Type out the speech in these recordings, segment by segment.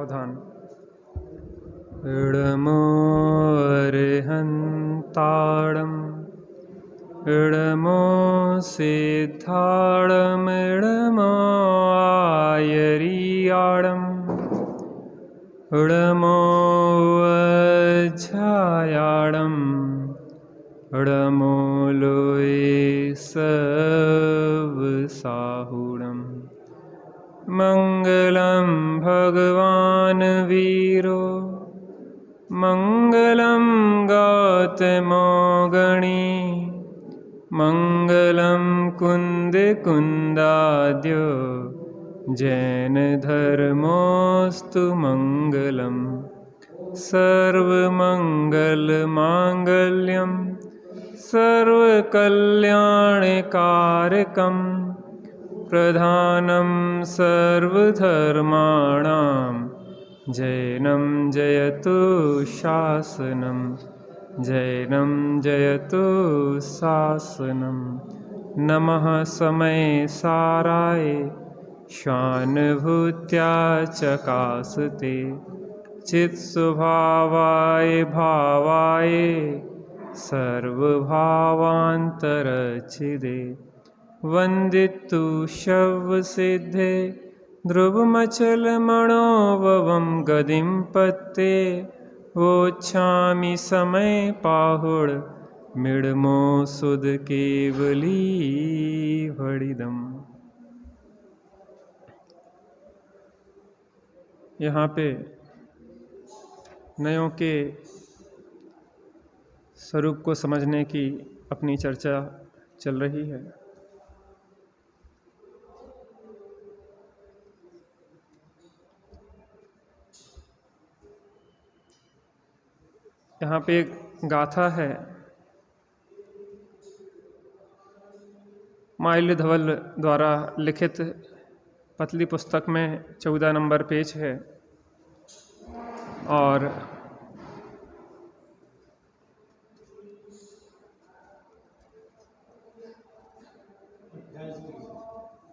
सावधान। इडमो अर्हन्ताडम् इडमो सिद्धाडम् इडमो आयरियाडम् इडमो अज्झायाडम् इडमो लोये सवसाहुडम्। मंगलम भगवान वीरो मंगलम गौतमो गणी मंगलम कुंद कुंदाद्यो जैन धर्मोस्तु मंगलम। सर्वमंगल मांगल्यम सर्वकल्याणकारकम् प्रधानं सर्वधर्माणां जैनं जयतु शासनं जैनं जयतु शासनं। नमः समय साराय स्वानुभूत्या चकासते चित्स्वभावाय भावाय सर्वभावान्तरच्छिदे। वंदितु शवसिद्धे ध्रुवमचलमणोभवं गदिं पत्ते वोच्छामि समय पाहुड मिडमो सुद केवली भड़िदम। यहाँ पे नयों के स्वरूप को समझने की अपनी चर्चा चल रही है। यहाँ पे एक गाथा है, माल्य धवल द्वारा लिखित पतली पुस्तक में 14 नंबर पेज है और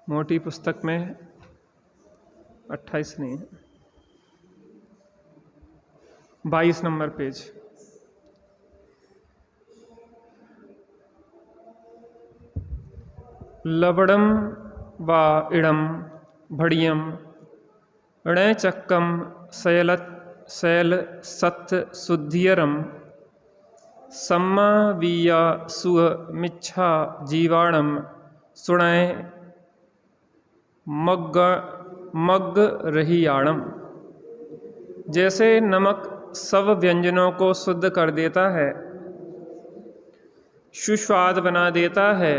मोटी पुस्तक में 28 नहीं 22 नंबर पेज। लबड़म वा इड़म भड़ियम णय चक्कम शैल सत्थ शुद्धियरम सम्मा विया सुह मिच्छा जीवाणम सुणय मग्ग रहियाणम। जैसे नमक सब व्यंजनों को शुद्ध कर देता है, सुस्वाद बना देता है,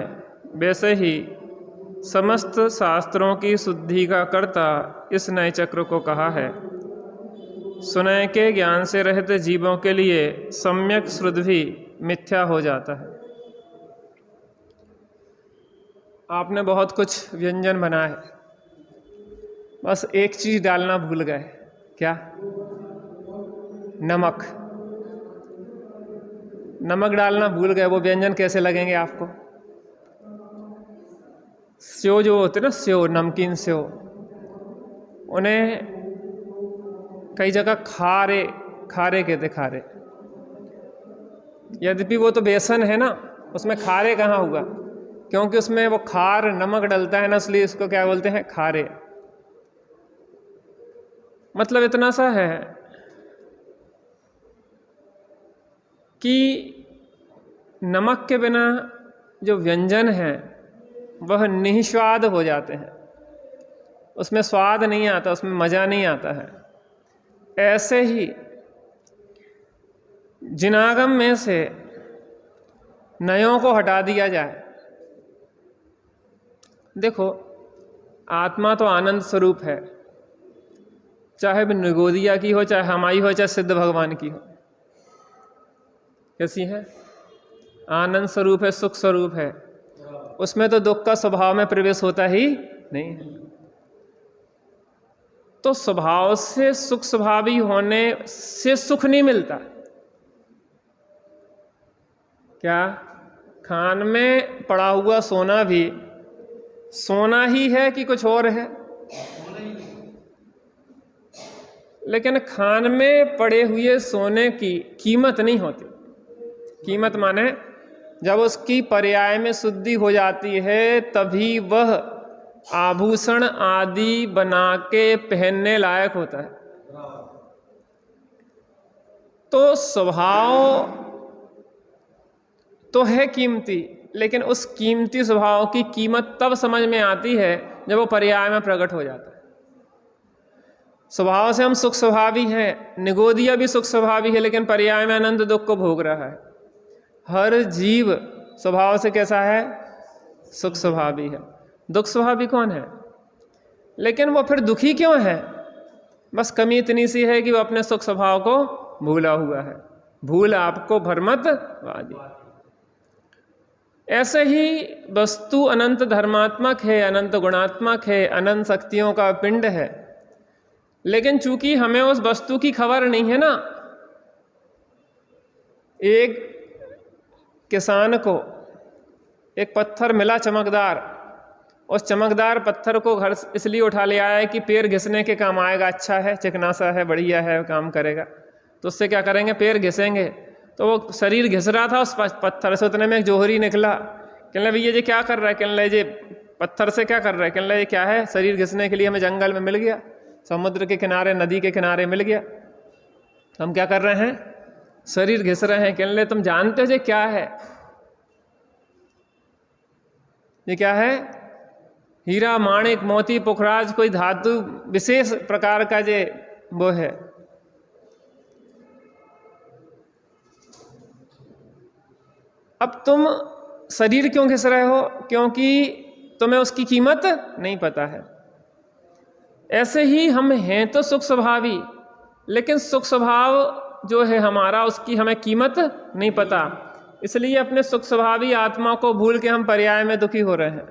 वैसे ही समस्त शास्त्रों की शुद्धि का कर्ता इस नए चक्र को कहा है। सुनय के ज्ञान से रहित जीवों के लिए सम्यक श्रुत भी मिथ्या हो जाता है। आपने बहुत कुछ व्यंजन बनाए, बस एक चीज डालना भूल गए। क्या? नमक। नमक डालना भूल गए, वो व्यंजन कैसे लगेंगे आपको? सेव जो होते ना, सेव, नमकीन सेव, उन्हें कई जगह खारे कहते, खारे। यद्यपि वो तो बेसन है ना, उसमें खारे कहाँ हुआ? क्योंकि उसमें वो खार नमक डलता है ना, इसलिए इसको क्या बोलते हैं? खारे। मतलब इतना सा है कि नमक के बिना जो व्यंजन है वह निस्वाद हो जाते हैं, उसमें स्वाद नहीं आता, उसमें मज़ा नहीं आता है। ऐसे ही जिनागम में से नयों को हटा दिया जाए। देखो, आत्मा तो आनंद स्वरूप है, चाहे वो निगोदिया की हो, चाहे हमारी हो, चाहे सिद्ध भगवान की हो। कैसी है? आनंद स्वरूप है, सुख स्वरूप है, उसमें तो दुख का स्वभाव में प्रवेश होता ही नहीं है। तो स्वभाव से सुख स्वभावी होने से सुख नहीं मिलता। क्या? खान में पड़ा हुआ सोना भी सोना ही है कि कुछ और है? लेकिन खान में पड़े हुए सोने की कीमत नहीं होती। कीमत माने जब उसकी पर्याय में शुद्धि हो जाती है तभी वह आभूषण आदि बना के पहनने लायक होता है। तो स्वभाव तो है कीमती, लेकिन उस कीमती स्वभाव की कीमत तब समझ में आती है जब वो पर्याय में प्रकट हो जाता है। स्वभाव से हम सुख स्वभावी हैं, निगोदिया भी सुख स्वभावी है, लेकिन पर्याय में अनंत दुख को भोग रहा है। हर जीव स्वभाव से कैसा है? सुख स्वभावी है। दुख स्वभावी कौन है? लेकिन वो फिर दुखी क्यों है? बस कमी इतनी सी है कि वो अपने सुख स्वभाव को भूला हुआ है। भूल आपको भ्रमत वादी। ऐसे ही वस्तु अनंत धर्मात्मक है, अनंत गुणात्मक है, अनंत शक्तियों का पिंड है, लेकिन चूंकि हमें उस वस्तु की खबर नहीं है ना। एक किसान को एक पत्थर मिला चमकदार, उस चमकदार पत्थर को घर इसलिए उठा ले आया है कि पैर घिसने के काम आएगा, अच्छा है, चिकना सा है, बढ़िया है, काम करेगा। तो उससे क्या करेंगे? पैर घिसेंगे। तो वो शरीर घिस रहा था उस पत्थर से, उतने में एक जोहरी निकला। कहने भैया जी क्या कर रहा है? कहने जी पत्थर से क्या कर रहा है? कहने क्या है? शरीर घिसने के लिए हमें जंगल में मिल गया, समुद्र के किनारे, नदी के किनारे मिल गया, हम क्या कर रहे हैं? शरीर घिस रहे हैं। कहने तुम जानते हो ये क्या है? ये क्या है? हीरा, माणिक, मोती, पुखराज, कोई धातु विशेष प्रकार का जे वो है। अब तुम शरीर क्यों घिस रहे हो? क्योंकि तुम्हें उसकी कीमत नहीं पता है। ऐसे ही हम हैं तो सुख स्वभावी, लेकिन सुख स्वभाव जो है हमारा, उसकी हमें कीमत नहीं पता, इसलिए अपने सुख स्वभावी आत्मा को भूल के हम पर्याय में दुखी हो रहे हैं।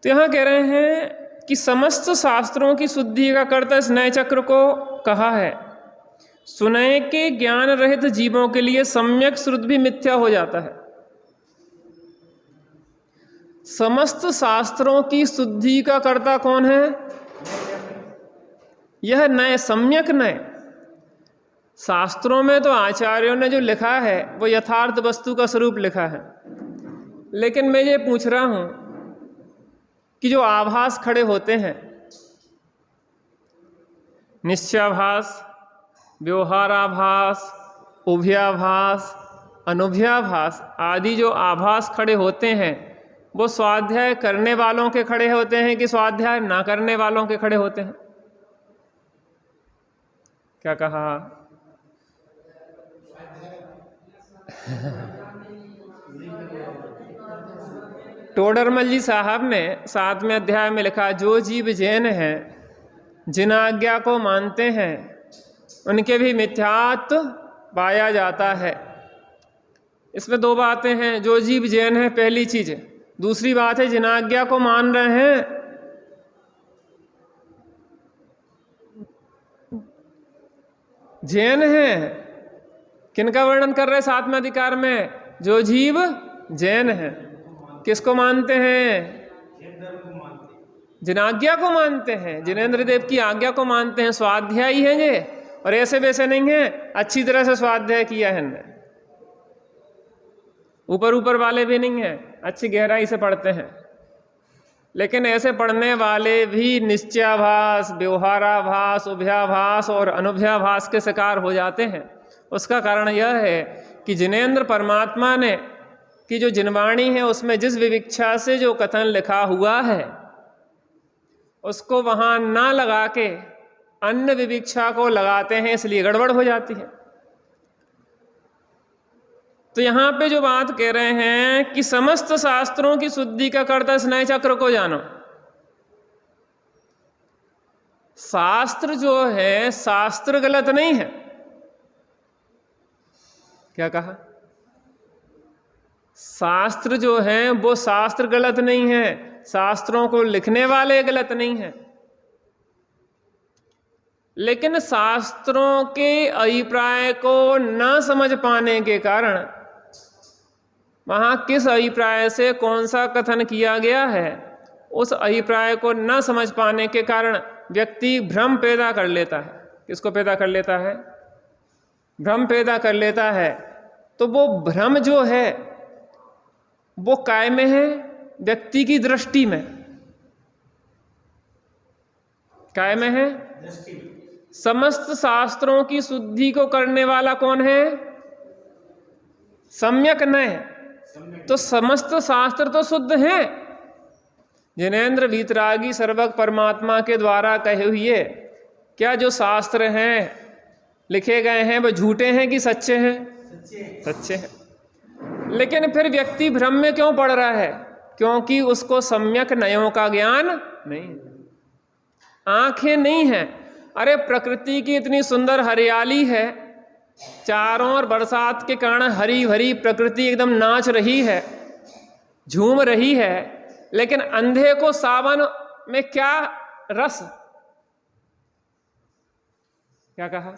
तो यहाँ कह रहे हैं कि समस्त शास्त्रों की शुद्धि का कर्ता इस नए चक्र को कहा है। सुनय के ज्ञान रहित जीवों के लिए सम्यक श्रुत भी मिथ्या हो जाता है। समस्त शास्त्रों की शुद्धि का कर्ता कौन है? यह नए, सम्यक नए। शास्त्रों में तो आचार्यों ने जो लिखा है वो यथार्थ वस्तु का स्वरूप लिखा है, लेकिन मैं ये पूछ रहा हूं कि जो आभास खड़े होते हैं, निश्चयाभास, व्यवहाराभास, उभयाभास, अनुभयाभास आदि जो आभास खड़े होते हैं, वो स्वाध्याय करने वालों के खड़े होते हैं कि स्वाध्याय ना करने वालों के खड़े होते हैं? क्या कहा? टोडरमल जी साहब ने 7वें अध्याय में लिखा, जो जीव जैन हैं, जिन आज्ञा को मानते हैं, उनके भी मिथ्यात्व पाया जाता है। इसमें दो बातें हैं। जो जीव जैन है, पहली चीज। दूसरी बात है जिन आज्ञा को मान रहे हैं, जैन हैं। किनका वर्णन कर रहे हैं 7वें अधिकार में? जो जीव जैन हैं। किसको मानते हैं? जिन आज्ञा को मानते हैं, जिनेंद्र देव की आज्ञा को मानते हैं। स्वाध्यायी हैं ये, और ऐसे वैसे नहीं है, अच्छी तरह से स्वाध्याय किया है इनने। ऊपर ऊपर वाले भी नहीं है, अच्छी गहराई से पढ़ते हैं। लेकिन ऐसे पढ़ने वाले भी निश्चयाभास, व्यवहाराभास, उभयाभास और अनुभयाभास के शिकार हो जाते हैं। उसका कारण यह है कि जिनेंद्र परमात्मा ने कि जो जिनवाणी है उसमें जिस विविक्षा से जो कथन लिखा हुआ है, उसको वहां ना लगा के अन्य विविक्षा को लगाते हैं, इसलिए गड़बड़ हो जाती है। तो यहां पे जो बात कह रहे हैं कि समस्त शास्त्रों की शुद्धि का कर्ता इस नए चक्र को जानो। शास्त्र जो है, शास्त्र गलत नहीं है। क्या कहा? शास्त्र जो है वो शास्त्र गलत नहीं है, शास्त्रों को लिखने वाले गलत नहीं है। लेकिन शास्त्रों के अभिप्राय को न समझ पाने के कारण, वहां किस अभिप्राय से कौन सा कथन किया गया है, उस अभिप्राय को न समझ पाने के कारण व्यक्ति भ्रम पैदा कर लेता है। किसको पैदा कर लेता है? भ्रम पैदा कर लेता है। तो वो भ्रम जो है वो काय में है? व्यक्ति की दृष्टि में। काय में है? समस्त शास्त्रों की शुद्धि को करने वाला कौन है? सम्यक नय। तो समस्त शास्त्र तो शुद्ध हैं। जिनेन्द्र वीतरागी सर्वज्ञ परमात्मा के द्वारा कहे हुए क्या जो शास्त्र हैं लिखे गए हैं वो झूठे हैं कि सच्चे हैं? सच्चे हैं। लेकिन फिर व्यक्ति भ्रम में क्यों पड़ रहा है? क्योंकि उसको सम्यक नयों का ज्ञान नहीं, आंखें नहीं हैं। अरे प्रकृति की इतनी सुंदर हरियाली है, चारों ओर बरसात के कारण हरी भरी प्रकृति एकदम नाच रही है, झूम रही है, लेकिन अंधे को सावन में क्या रस? क्या कहा?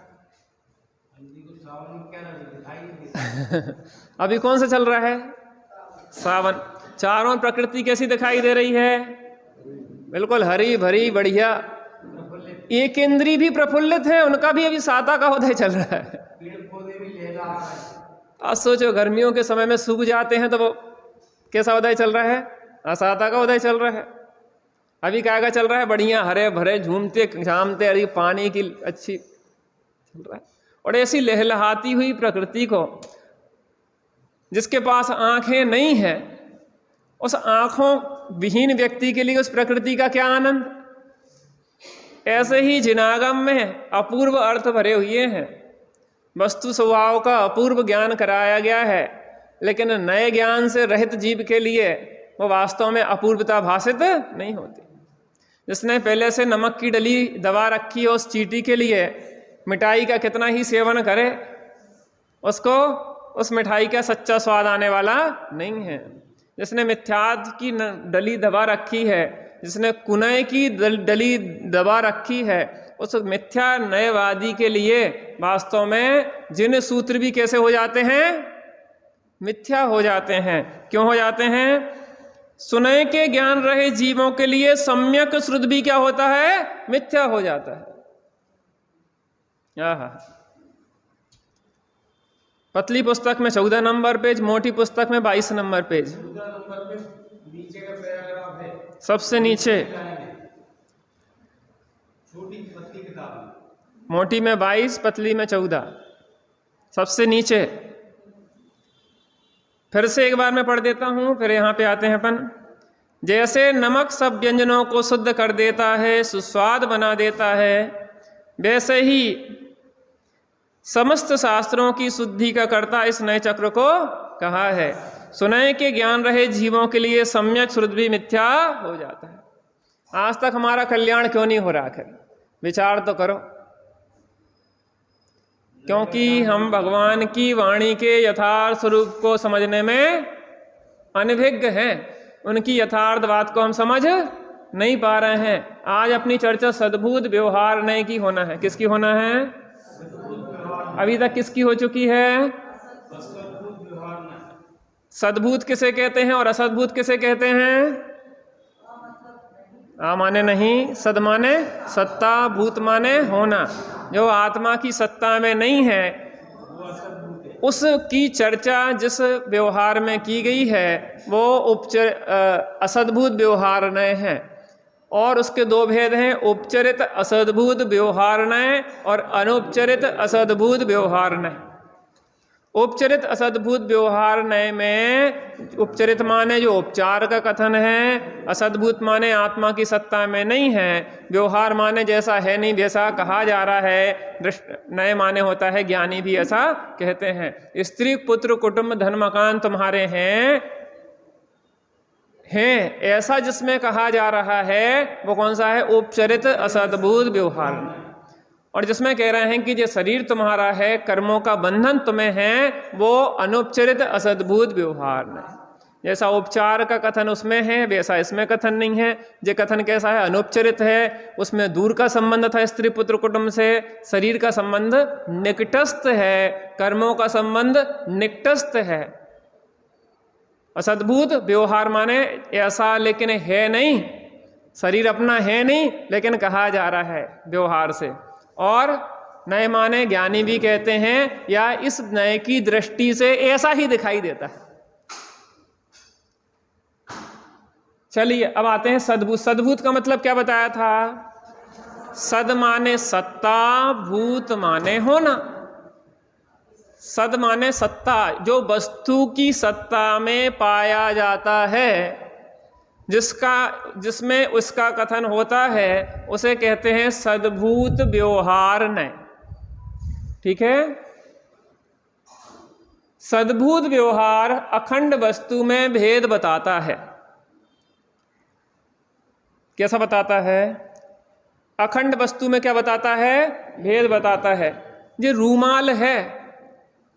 अभी कौन सा चल रहा है? सावन। चारों प्रकृति कैसी दिखाई दे रही है? बिल्कुल हरी भरी बढ़िया। एक इंद्री भी प्रफुल्लित है, उनका भी अभी साता का उदय चल रहा है। आज सोचो गर्मियों के समय में सूख जाते हैं तो वो कैसा उदय चल रहा है? असाता का उदय चल रहा है। अभी क्या चल रहा है? बढ़िया हरे भरे झूमते झामते, अरे पानी की अच्छी चल रहा है। और ऐसी लहलहाती हुई प्रकृति को जिसके पास आंखें नहीं है, उस आंखों विहीन व्यक्ति के लिए उस प्रकृति का क्या आनंद? ऐसे ही जिनागम में अपूर्व अर्थ भरे हुए हैं, वस्तु स्वभाव का अपूर्व ज्ञान कराया गया है, लेकिन नए ज्ञान से रहित जीव के लिए वो वास्तव में अपूर्वता भाषित नहीं होती। जिसने पहले से नमक की डली दबा रखी है उस चींटी के लिए मिठाई का कितना ही सेवन करे, उसको उस मिठाई का सच्चा स्वाद आने वाला नहीं है। जिसने मिथ्यात्व की डली दबा रखी है, जिसने कुनय की डली दबा रखी है, उस मिथ्या नयवादी के लिए वास्तव में जिन सूत्र भी कैसे हो जाते हैं? मिथ्या हो जाते हैं। क्यों हो जाते हैं? सुनय के ज्ञान रहे जीवों के लिए सम्यक श्रुत भी क्या होता है? मिथ्या हो जाता है। पतली पुस्तक में 14 नंबर पेज, मोटी पुस्तक में 22 नंबर पेज, नीचे का पैराग्राफ है, सबसे नीचे। छोटी पतली किताब, मोटी में 22, पतली में 14, सबसे नीचे। फिर से एक बार मैं पढ़ देता हूं, फिर यहां पे आते हैं अपन। जैसे नमक सब व्यंजनों को शुद्ध कर देता है, सुस्वाद बना देता है, वैसे ही समस्त शास्त्रों की शुद्धि का कर्ता इस नए चक्र को कहा है। सुनय के ज्ञान रहे जीवों के लिए सम्यक श्रुत भी मिथ्या हो जाता है। आज तक हमारा कल्याण क्यों नहीं हो रहा? आखिर विचार तो करो। क्योंकि हम भगवान की वाणी के यथार्थ स्वरूप को समझने में अनभिज्ञ हैं। उनकी यथार्थ बात को हम समझ नहीं पा रहे हैं। आज अपनी चर्चा सद्भूत व्यवहार नय की होना है। किसकी होना है? अभी तक किसकी हो चुकी है? सद्भूत किसे कहते हैं और असद्भूत किसे कहते हैं? आ माने नहीं, सद माने सत्ता, भूत माने होना। जो आत्मा की सत्ता में नहीं है उसकी चर्चा जिस व्यवहार में की गई है वो असद्भूत व्यवहार नय है। और उसके दो भेद हैं, उपचरित असद्भूत व्यवहार नय और अनुपचरित असद्भूत व्यवहार नय। उपचरित असद्भूत व्यवहार नय में उपचरित माने जो उपचार का कथन है, असद्भूत माने आत्मा की सत्ता में नहीं है, व्यवहार माने जैसा है नहीं वैसा कहा जा रहा है, नय माने होता है ज्ञानी भी ऐसा कहते हैं। स्त्री पुत्र कुटुंब धन मकान तुम्हारे हैं ऐसा जिसमें कहा जा रहा है वो कौन सा है? उपचरित असद्भूत व्यवहार। और जिसमें कह रहे हैं कि ये शरीर तुम्हारा है, कर्मों का बंधन तुम्हें है, वो अनुपचरित असद्भूत व्यवहार नहीं। जैसा उपचार का कथन उसमें है वैसा इसमें कथन नहीं है। ये कथन कैसा है? अनुपचरित है। उसमें दूर का संबंध था स्त्री पुत्र कुटुंब से, शरीर का संबंध निकटस्थ है, कर्मों का संबंध निकटस्थ है। असद्भूत व्यवहार माने ऐसा लेकिन है नहीं, शरीर अपना है नहीं, लेकिन कहा जा रहा है व्यवहार से। और नए माने ज्ञानी भी कहते हैं या इस नए की दृष्टि से ऐसा ही दिखाई देता है। चलिए अब आते हैं सद्भूत। सद्भूत का मतलब क्या बताया था? सद माने सत्ता, भूत माने होना। सद माने सत्ता, जो वस्तु की सत्ता में पाया जाता है, जिसमें उसका कथन होता है, उसे कहते हैं सद्भूत व्यवहार नय। ठीक है। सद्भूत व्यवहार अखंड वस्तु में भेद बताता है। कैसा बताता है? अखंड वस्तु में क्या बताता है? भेद बताता है। ये रूमाल है,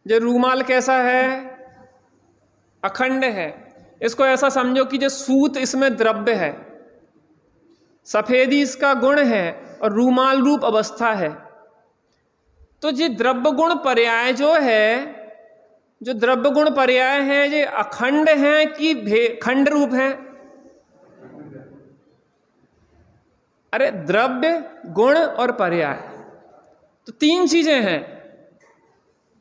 ये रूमाल कैसा है? अखंड है। इसको ऐसा समझो कि जो सूत इसमें द्रव्य है, सफेदी इसका गुण है और रूमाल रूप अवस्था है। तो ये द्रव्य गुण पर्याय जो है, जो द्रव्य गुण पर्याय है, ये अखंड है कि खंड रूप है? अरे द्रव्य, गुण और पर्याय, तो तीन चीजें हैं।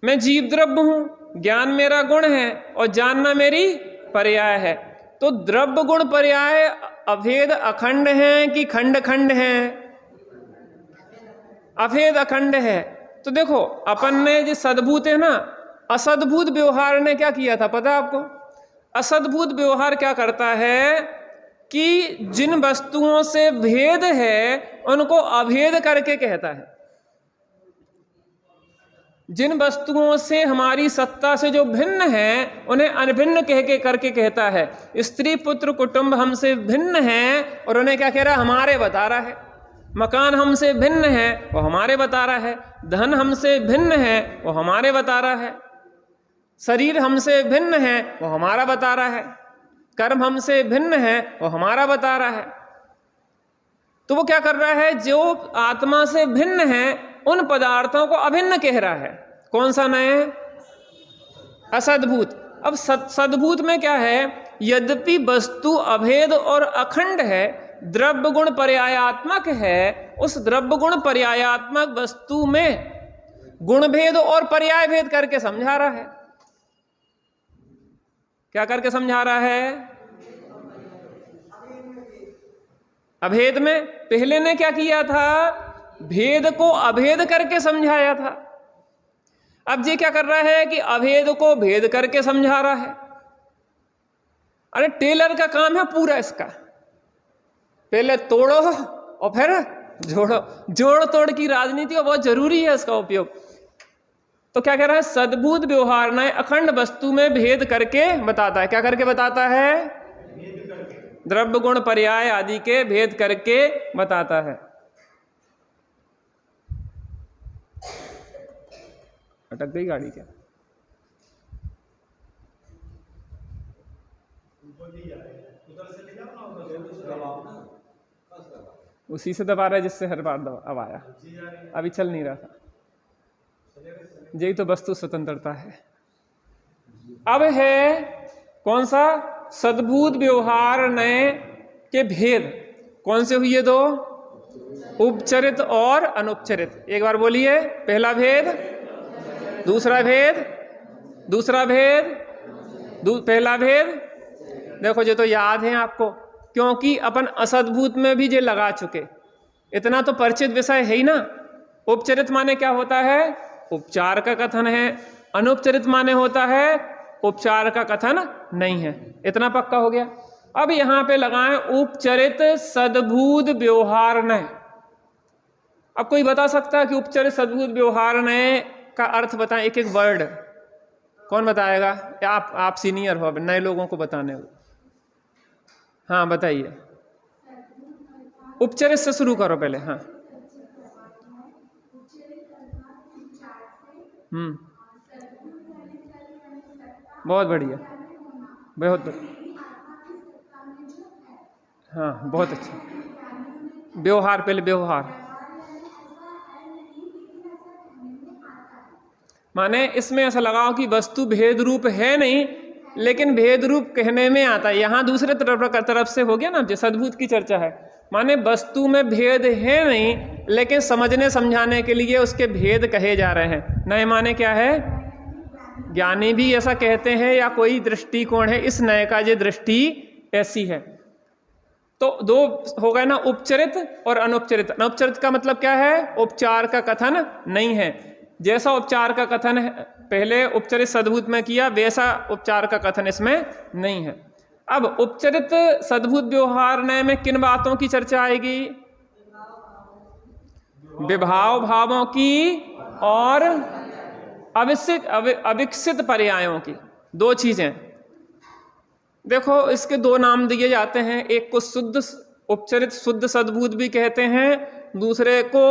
मैं जीव द्रव्य हूं, ज्ञान मेरा गुण है और जानना मेरी पर्याय है। तो द्रव्य गुण पर्याय अभेद अखंड है कि खंड खंड है? अभेद अखंड है। तो देखो अपन ने जो सद्भूत है ना, असद्भूत व्यवहार ने क्या किया था पता है आपको? असद्भूत व्यवहार क्या करता है कि जिन वस्तुओं से भेद है उनको अभेद करके कहता है। जिन वस्तुओं से हमारी सत्ता से जो भिन्न है उन्हें अनभिन्न कह के करके कहता है। स्त्री पुत्र कुटुंब हमसे भिन्न है और उन्हें क्या कह रहा है? हमारे बता रहा है। मकान हमसे भिन्न है, वो हमारे बता रहा है। धन हमसे भिन्न है, वो हमारे बता रहा है। शरीर हमसे भिन्न है, वो हमारा बता रहा है। कर्म हमसे भिन्न है, वो हमारा बता रहा है। तो वो क्या कर रहा है? जो आत्मा से भिन्न है उन पदार्थों को अभिन्न कह रहा है। कौन सा नए? असद्भूत। अब सद्भूत में क्या है? यद्यपि वस्तु अभेद और अखंड है, द्रव्य गुण पर्यायात्मक है, उस द्रव्य गुण पर्यायात्मक वस्तु में गुण भेद और पर्याय भेद करके समझा रहा है। क्या करके समझा रहा है? अभेद में। पहले ने क्या किया था? भेद को अभेद करके समझाया था। अब ये क्या कर रहा है कि अभेद को भेद करके समझा रहा है। अरे टेलर का काम है पूरा इसका, पहले तोड़ो और फिर जोड़ो। जोड़ तोड़ की राजनीति बहुत जरूरी है इसका उपयोग। तो क्या कह रहा है? सद्भूत व्यवहार ने अखंड वस्तु में भेद करके बताता है। क्या करके बताता है? द्रव्य गुण पर्याय आदि के भेद करके बताता है। अटक गई गाड़ी क्या? उसी से दबा रहा है जिससे हर बार अब आया, अभी चल नहीं रहा था। यही तो वस्तु स्वतंत्रता है। अब है कौन सा? सद्भूत व्यवहार नए के भेद। कौन से हुए? दो, उपचरित और अनुपचरित। एक बार बोलिए। पहला भेद, दूसरा भेद, दूसरा भेद, पहला भेद। देखो ये तो याद है आपको, क्योंकि अपन असद्भूत में भी ये लगा चुके। इतना तो परिचित विषय है ही ना। उपचरित माने क्या होता है? उपचार का कथन है। अनुपचरित माने होता है उपचार का कथन नहीं है। इतना पक्का हो गया। अब यहां पे लगाएं उपचरित सद्भूत व्यवहार नय। अब कोई बता सकता है कि उपचरित सद्भूत व्यवहार नय का अर्थ बताएं? एक एक वर्ड कौन बताएगा? या आप सीनियर हो, नए लोगों को बताने हो। हाँ बताइए। उपचरित से शुरू करो पहले। हाँ बहुत बढ़िया, बहुत बढ़िया। हाँ बहुत अच्छा। व्यवहार पहले, व्यवहार माने इसमें ऐसा लगाओ कि वस्तु भेद रूप है नहीं, लेकिन भेद रूप कहने में आता है। यहाँ दूसरे तरफ से हो गया ना, जो सद्भूत की चर्चा है। माने वस्तु में भेद है नहीं, लेकिन समझने समझाने के लिए उसके भेद कहे जा रहे हैं। नए माने क्या है? ज्ञानी भी ऐसा कहते हैं या कोई दृष्टिकोण है, इस नए का ये दृष्टि ऐसी है। तो दो हो गए ना, उपचरित और अनुपचरित। अनुपचरित का मतलब क्या है? उपचार का कथन नहीं है। जैसा उपचार का कथन है पहले उपचरित सद्भूत में किया, वैसा उपचार का कथन इसमें नहीं है। अब उपचरित सद्भूत व्यवहार नय में किन बातों की चर्चा आएगी? विभाव भावों की और अविकसित पर्यायों की। दो चीजें देखो, इसके दो नाम दिए जाते हैं। एक को शुद्ध उपचरित शुद्ध सद्भूत भी कहते हैं, दूसरे को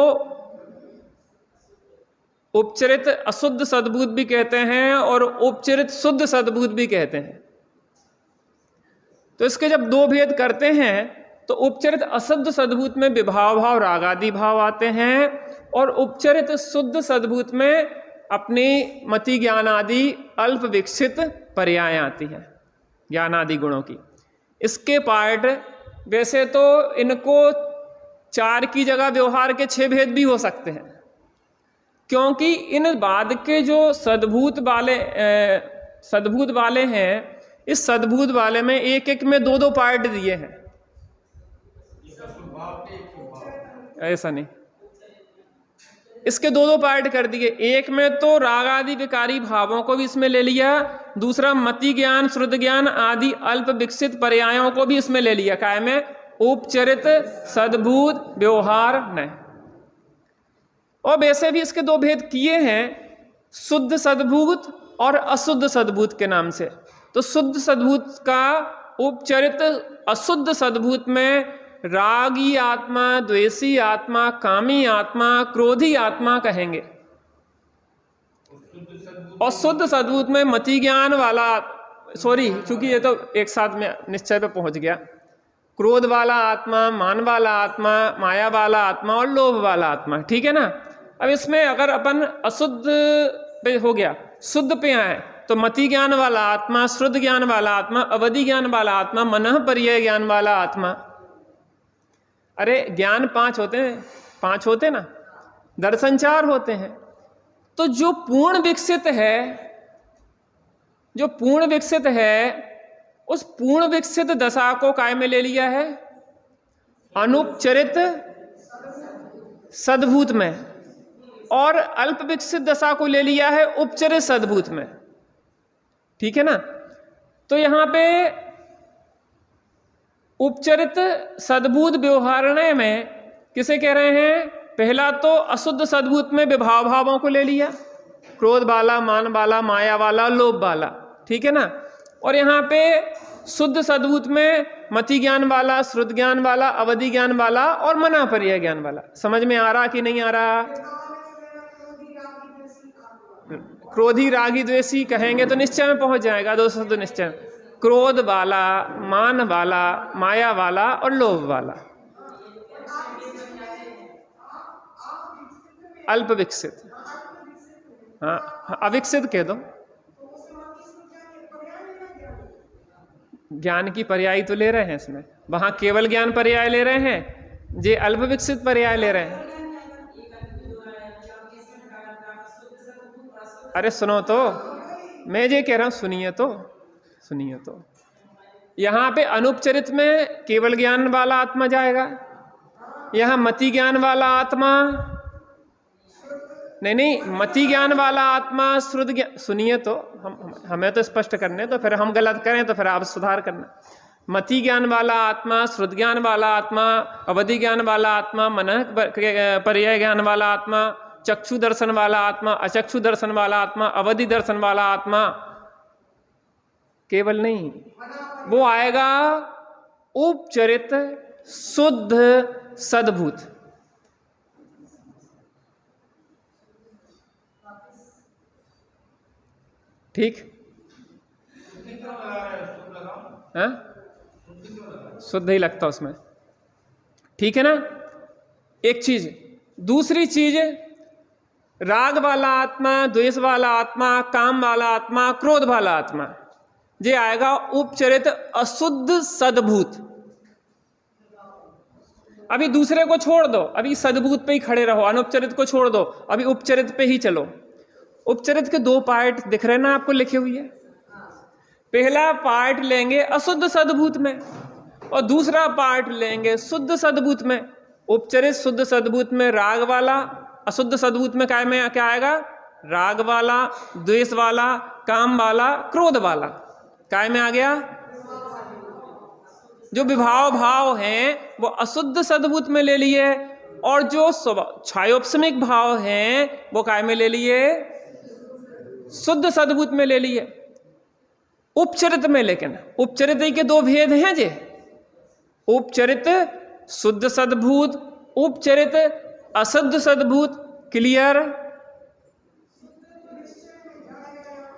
उपचरित अशुद्ध सद्भूत भी कहते हैं और उपचरित शुद्ध सद्भूत भी कहते हैं। तो इसके जब दो भेद करते हैं तो उपचरित अशुद्ध सद्भूत में विभाव भाव राग आदि भाव आते हैं और उपचरित शुद्ध सद्भूत में अपनी मति ज्ञान आदि अल्प विकसित पर्याय आती है, ज्ञान आदि गुणों की। इसके पार्ट वैसे तो इनको 4 की जगह व्यवहार के 6 भेद भी हो सकते हैं, क्योंकि इन बाद के जो सद्भूत वाले हैं, इस सद्भूत वाले में एक एक में 2-2 पार्ट दिए हैं। ऐसा नहीं, इसके 2-2 पार्ट कर दिए। एक में तो राग आदि विकारी भावों को भी इसमें ले लिया, दूसरा मति ज्ञान श्रुत ज्ञान आदि अल्प विकसित पर्यायों को भी इसमें ले लिया। काय में? उपचरित सद्भूत व्यवहार नय। और वैसे भी इसके 2 भेद किए हैं, शुद्ध सद्भूत और अशुद्ध सद्भूत के नाम से। तो शुद्ध सद्भूत का उपचरित अशुद्ध सद्भूत में रागी आत्मा, द्वेषी आत्मा, कामी आत्मा, क्रोधी आत्मा कहेंगे। और शुद्ध सद्भूत में मति ज्ञान वाला, चूंकि ये तो एक साथ में निश्चय पे पहुंच गया, क्रोध वाला आत्मा, मान वाला आत्मा, माया वाला आत्मा और लोभ वाला आत्मा। ठीक है ना? अब इसमें अगर अपन अशुद्ध पे हो गया, शुद्ध पे आए तो मति ज्ञान वाला आत्मा, श्रुत ज्ञान वाला आत्मा, अवधि ज्ञान वाला आत्मा, मनः पर्यय ज्ञान वाला आत्मा। अरे ज्ञान 5 होते हैं, 5 होते ना, दर्शन 4 होते हैं। तो जो पूर्ण विकसित है, उस पूर्ण विकसित दशा को काय में ले लिया है? अनुपचरित सद्भूत में। और अल्प विकसित दशा को ले लिया है उपचरित सद्भूत में। ठीक है ना? तो यहां पे उपचरित सद्भूत व्यवहारण्य में किसे कह रहे हैं? पहला तो अशुद्ध सद्भूत में विभाव भावों को ले लिया, क्रोध वाला, मान वाला, माया वाला, लोभ वाला। ठीक है ना? और यहाँ पे शुद्ध सद्भूत में मति ज्ञान वाला, श्रुत ज्ञान वाला, अवधि ज्ञान वाला और मना पर्याय ज्ञान वाला। समझ में आ रहा कि नहीं आ रहा? क्रोधी रागी द्वेषी कहेंगे तो निश्चय में पहुंच जाएगा। 2 शब्द निश्चय, क्रोध वाला, मान वाला, माया वाला और लोभ वाला। अल्प विकसित, हाँ अविकसित कह दो। ज्ञान की पर्याय तो ले रहे हैं इसमें, वहां केवल ज्ञान पर्याय ले रहे हैं, जे अल्प विकसित पर्याय ले रहे हैं। अरे सुनो तो, मैं ये कह रहा हूं, सुनिए तो। यहां पे अनुपचरित में केवल ज्ञान वाला आत्मा जाएगा, यहां मति ज्ञान वाला आत्मा नहीं, मति ज्ञान वाला आत्मा, श्रुत ज्ञान। सुनिए तो, हमें तो स्पष्ट करने, तो फिर हम गलत करें तो फिर आप सुधार करना। मति ज्ञान वाला आत्मा, श्रुत ज्ञान वाला आत्मा, अवधि ज्ञान वाला आत्मा, मनः पर्याय ज्ञान वाला आत्मा, चक्षु दर्शन वाला आत्मा, अचक्षु दर्शन वाला आत्मा, अवधि दर्शन वाला आत्मा। केवल नहीं, वो आएगा उपचरित शुद्ध सद्भूत। ठीक? शुद्ध ही लगता उसमें। ठीक है ना? एक चीज। दूसरी चीज, राग वाला आत्मा, द्वेष वाला आत्मा, काम वाला आत्मा, क्रोध वाला आत्मा, ये आएगा उपचरित अशुद्ध सद्भूत। अभी दूसरे को छोड़ दो, अभी सद्भूत पे ही खड़े रहो, अनुपचरित को छोड़ दो, अभी उपचरित पे ही चलो। उपचरित के दो पार्ट दिख रहे ना आपको लिखे हुए। पहला पार्ट लेंगे अशुद्ध सद्भूत में और दूसरा पार्ट लेंगे शुद्ध सद्भूत में। उपचरित शुद्ध सद्भूत में राग वाला, अशुद्ध सद्भूत में क्या आएगा? राग वाला, द्वेष वाला, काम वाला, क्रोध वाला। काय में आ गया? जो विभाव भाव हैं वो अशुद्ध सद्भूत में ले लिए और जो छायोपशमिक भाव हैं वो काय में ले लिए? शुद्ध सद्भूत में ले लिए। उपचरित में लेकिन उपचरित के दो भेद हैं जे, उपचरित शुद्ध सद्भूत, उपचरित अशुद्ध सद्भूत। क्लियर?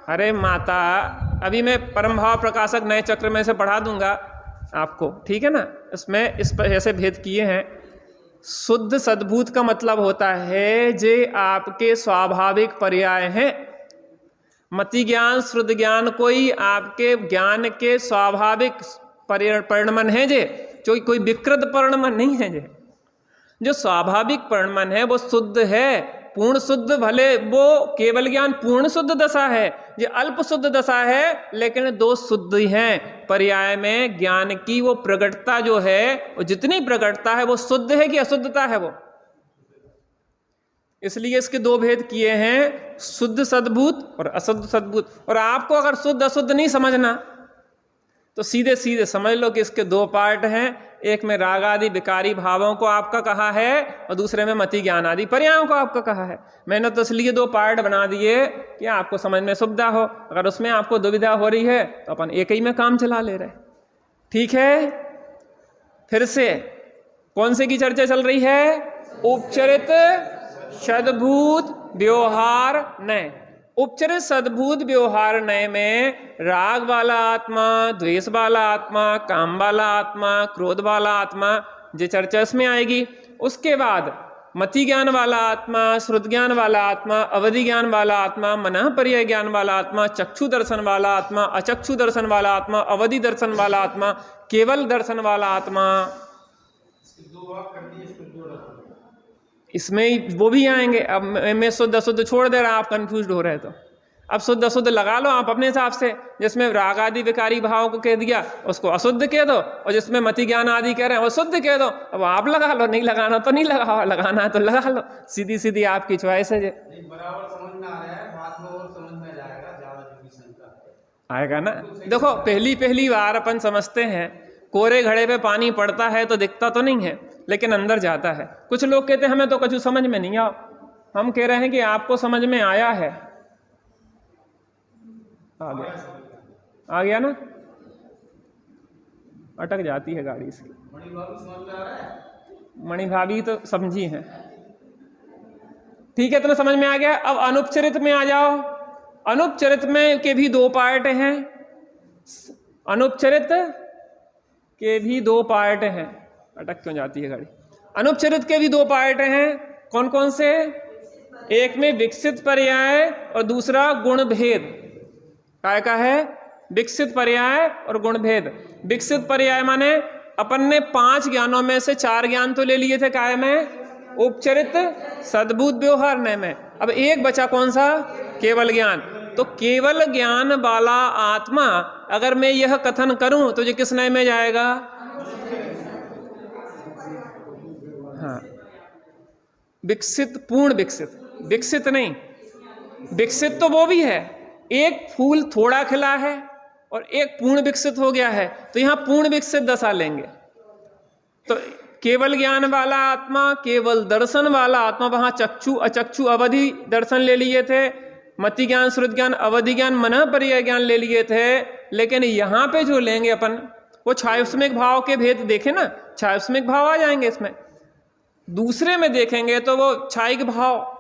अरे माता, अभी मैं परम भाव प्रकाशक नए चक्र में से पढ़ा दूंगा आपको, ठीक है ना। इसमें इस पर ऐसे भेद किए हैं। शुद्ध सद्भूत का मतलब होता है जे आपके स्वाभाविक पर्याय हैं। मति ज्ञान, श्रुत ज्ञान कोई आपके ज्ञान के स्वाभाविक परिणमन है जे, जो कोई विकृत परिणमन नहीं है जे। जो स्वाभाविक परिणमन है वो शुद्ध है, पूर्ण शुद्ध। भले वो केवल ज्ञान पूर्ण शुद्ध दशा है, ये अल्प शुद्ध दशा है, लेकिन दो शुद्ध ही हैं। पर्याय में ज्ञान की वो प्रगटता जो है, वो जितनी प्रगटता है वो शुद्ध है कि अशुद्धता है वो। इसलिए इसके दो भेद किए हैं, शुद्ध सद्भूत और अशुद्ध सद्भूत। और आपको अगर शुद्ध अशुद्ध नहीं समझना तो सीधे सीधे समझ लो कि इसके दो पार्ट हैं। एक में राग आदि विकारी भावों को आपका कहा है और दूसरे में मति ज्ञान आदि पर्यायों को आपका कहा है। मैंने तो इसलिए दो पार्ट बना दिए कि आपको समझ में सुविधा हो। अगर उसमें आपको दुविधा हो रही है तो अपन एक ही में काम चला ले रहे। ठीक है, फिर से कौन से की चर्चा चल रही है? उपचरित सद्भूत व्यवहार नय। उपचरित सद्भूत व्यवहार नय में राग वाला आत्मा, द्वेष वाला आत्मा, काम वाला आत्मा, क्रोध वाला आत्मा, ये चर्चा इसमें आएगी। उसके बाद मति ज्ञान वाला आत्मा, श्रुत ज्ञान वाला आत्मा, अवधि ज्ञान वाला आत्मा, मनः पर्याय ज्ञान वाला आत्मा, चक्षु दर्शन वाला आत्मा, अचक्षु दर्शन वाला आत्मा, अवधि दर्शन वाला आत्मा, केवल दर्शन वाला आत्मा। इसमें वो भी आएंगे। अब मैं शुद्ध अशुद्ध छोड़ दे रहा, आप कंफ्यूज हो रहे तो अब शुद्ध अशुद्ध लगा लो आप अपने हिसाब से। जिसमें राग आदि विकारी भाव को कह दिया उसको अशुद्ध कह दो, और जिसमें मति ज्ञान आदि कह रहे हैं वो शुद्ध कह दो। अब आप लगा लो, नहीं लगाना तो नहीं लगाओ, लगाना है तो लगा लो। सीधी सीधी आपकी चॉइस है। बराबर समझ में आ रहा है, बाद में और समझ में जाएगा, ज्यादा डिवीजन आएगा ना। देखो पहली बार अपन समझते हैं, कोरे घड़े पे पानी पड़ता है तो दिखता तो नहीं है लेकिन अंदर जाता है। कुछ लोग कहते हैं हमें तो कुछ समझ में नहीं आओ। हम कह रहे हैं कि आपको समझ में आया है। आ गया ना। अटक जाती है गाड़ी इसकी। मणि भाभी तो समझी है। ठीक है, इतना समझ में आ गया। अब अनुपचरित में आ जाओ। अनुपचरित में के भी दो पार्ट हैं। अनुपचरित के भी दो पार्ट हैं। अटक क्यों जाती है गाड़ी। अनुपचरित के भी दो पार्ट हैं। कौन कौन से? एक में विकसित पर्याय और दूसरा गुण भेद। काय का है? विकसित पर्याय और गुण भेद। विकसित पर्याय माने अपन ने 5 ज्ञानों में से 4 ज्ञान तो ले लिए थे काय में? उपचरित सद्भूत व्यवहार नय में। अब एक बचा कौन सा? केवल ज्ञान। तो केवल ज्ञान वाला आत्मा अगर मैं यह कथन करूं तो ये किस नय में जाएगा? हाँ, विकसित, पूर्ण विकसित। विकसित नहीं, विकसित तो वो भी है। एक फूल थोड़ा खिला है और एक पूर्ण विकसित हो गया है, तो यहां पूर्ण विकसित दशा लेंगे। तो केवल ज्ञान वाला आत्मा, केवल दर्शन वाला आत्मा, वहां चक्षु अचक्षु अवधि दर्शन ले लिए थे, मति ज्ञान, श्रुत ज्ञान, अवधि ज्ञान, मनः पर्याय ज्ञान ले लिए थे। लेकिन यहां पे जो लेंगे अपन, वो छायोपशमिक भाव के भेद देखे ना, छायोपशमिक भाव आ जाएंगे इसमें। दूसरे में देखेंगे तो वो छायिक भाव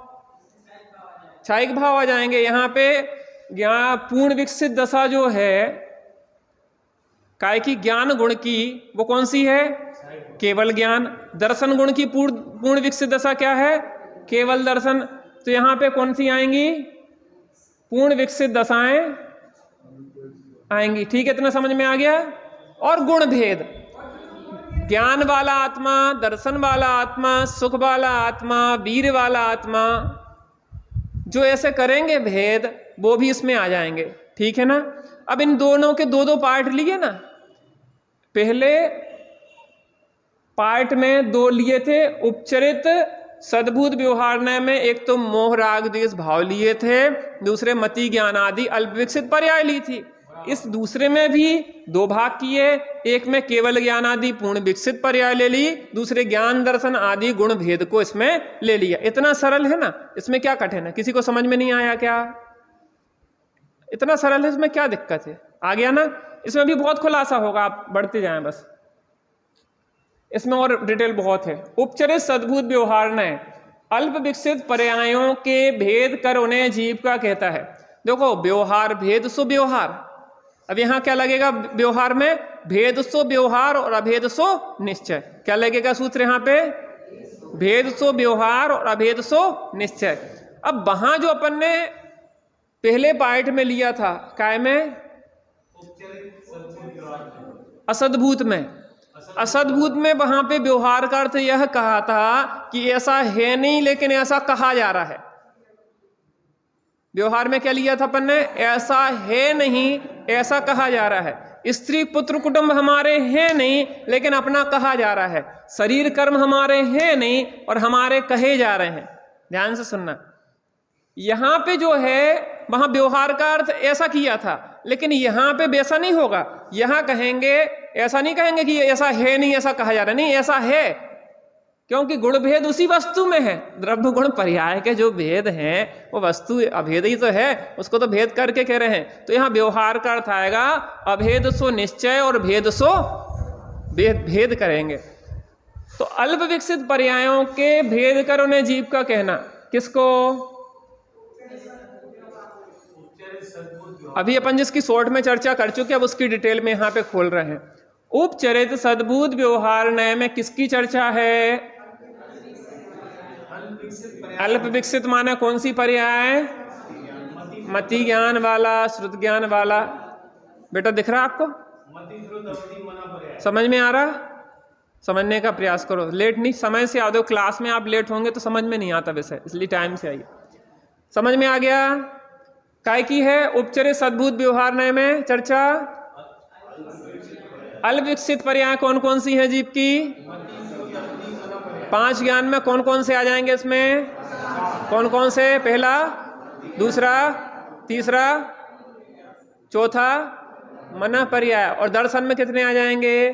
आ जाएंगे। यहाँ पे ज्ञान पूर्ण विकसित दशा जो है काय की, ज्ञान गुण की, वो कौन सी है? केवल ज्ञान। दर्शन गुण की पूर्ण विकसित दशा क्या है? केवल दर्शन। तो यहाँ पे कौन सी आएंगी? पूर्ण विकसित दशाएं आएंगी। ठीक है, इतना समझ में आ गया। और गुण भेद, ज्ञान वाला आत्मा, दर्शन वाला आत्मा, सुख वाला आत्मा, वीर वाला आत्मा, जो ऐसे करेंगे भेद, वो भी इसमें आ जाएंगे। ठीक है ना। अब इन दोनों के दो दो पार्ट लिए ना। पहले पार्ट में दो लिए थे उपचरित सद्भूत व्यवहारण्य में, एक तो मोह राग द्वेष भाव लिए थे, दूसरे मति ज्ञान आदि अल्प विकसित पर्याय ली थी। इस दूसरे में भी दो भाग किए, एक में केवल ज्ञान आदि पूर्ण विकसित पर्याय ले ली, दूसरे ज्ञान दर्शन आदि गुण भेद को इसमें ले लिया। इतना सरल है ना, इसमें क्या कठिन है? किसी को समझ में नहीं आया क्या? इतना सरल है, इसमें क्या दिक्कत है? आ गया ना। इसमें भी बहुत खुलासा होगा, आप बढ़ते जाएं बस, इसमें और डिटेल बहुत है। उपचरित सद्भूत व्यवहारण्य अल्प विकसित पर्यायों के भेद कर उन्हें जीव का कहता है। देखो, व्यवहार भेद सो व्यवहार। अब यहां क्या लगेगा व्यवहार में? भेद सो व्यवहार और अभेद सो निश्चय। क्या लगेगा सूत्र यहां पे? भेद सो व्यवहार और अभेद सो निश्चय। अब वहां जो अपन ने पहले पार्ट में लिया था, काय में? असद्भूत में। असद्भूत में वहां पे व्यवहार का अर्थ यह कहा था कि ऐसा है नहीं, लेकिन ऐसा कहा जा रहा है। व्यवहार में क्या लिया था अपन ने? ऐसा है नहीं, ऐसा कहा जा रहा है। स्त्री पुत्र कुटुंब हमारे हैं नहीं, लेकिन अपना कहा जा रहा है। शरीर कर्म हमारे हैं नहीं और हमारे कहे जा रहे हैं। ध्यान से सुनना, यहां पे जो है वहां व्यवहार का अर्थ ऐसा किया था, लेकिन यहां पे वैसा नहीं होगा। यहां कहेंगे, ऐसा नहीं कहेंगे कि ऐसा है नहीं, ऐसा कहा जा रहा है। नहीं, ऐसा है, क्योंकि गुण भेद उसी वस्तु में है। द्रव्य गुण पर्याय के जो भेद हैं वो वस्तु अभेद ही तो है, उसको तो भेद करके कह रहे हैं। तो यहाँ व्यवहार का अर्थ आएगा अभेद सो निश्चय और भेद सो भेद करेंगे। तो अल्प विकसित पर्यायों के भेद कर उन्हें जीव का कहना। किसको? अभी अपन जिसकी शॉर्ट में चर्चा कर चुके, अब उसकी डिटेल में यहाँ पे खोल रहे हैं। उपचरित सद्भूत व्यवहारण्य में किसकी चर्चा है? अल्प विकसित माना कौन सी पर्याय? मति ज्ञान वाला, श्रुत ज्ञान वाला। बेटा दिख रहा आपको? समझ में आ रहा? समझने का प्रयास करो, लेट नहीं, समय से आ दो। क्लास में आप लेट होंगे तो समझ में नहीं आता वैसे, इसलिए टाइम से आइए। समझ में आ गया? काय की है उपचरित सद्भूत व्यवहारण्य में चर्चा? अल्प विकसित पर्याय कौन कौन सी है जीव की? 5 ज्ञान में कौन कौन से आ जाएंगे इसमें? कौन कौन से? पहला, दूसरा, तीसरा, चौथा मन पर्याय। और दर्शन में कितने आ जाएंगे?